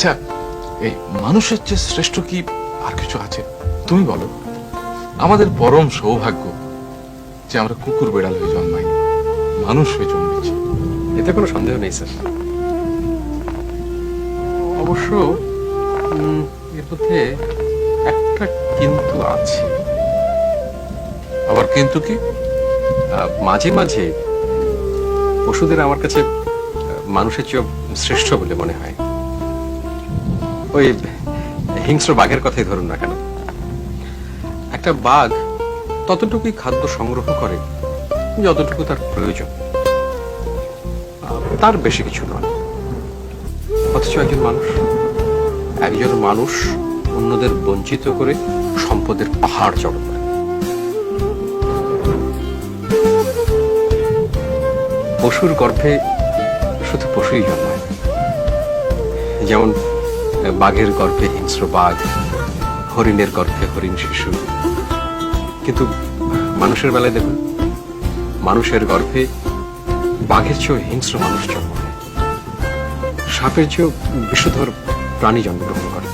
আচ্ছা, এই মানুষের চেয়ে শ্রেষ্ঠ কি আর কিছু আছে? তুমি বলো। আমাদের পরম সৌভাগ্য যে আমরা কুকুর বেড়াল হয়ে জন্মাইনি, মানুষ হয়ে জন্মেছি। এতে কোনো সন্দেহ নেই স্যার। অবশ্য এর মধ্যে একটা কিন্তু আছে। আবার কিন্তু কি? মাঝে মাঝে পশুদের আমার কাছে মানুষের চেয়ে শ্রেষ্ঠ বলে মনে হয়। ওই হিংস্র বাঘের কথাই ধরুন না কেন, একটা বাঘ ততটুকুই খাদ্য সংগ্রহ করে যতটুকু তার প্রয়োজন, তার বেশি কিছু নয়। অথচ একজন মানুষ অন্যদের বঞ্চিত করে সম্পদের পাহাড় জড়ো করে। পশুর গর্ভে শুধু পশুই জন্মায়, যেমন বাঘের গর্ভে হিংস্র বাঘ, হরিণের গর্ভে হরিণ শিশু। কিন্তু মানুষের বেলায় দেখুন, মানুষের গর্ভে বাঘের চেয়েও হিংস্র মানুষ জন্ম নেয়, সাপের চেয়েও বিষধর প্রাণী জন্মগ্রহণ করে।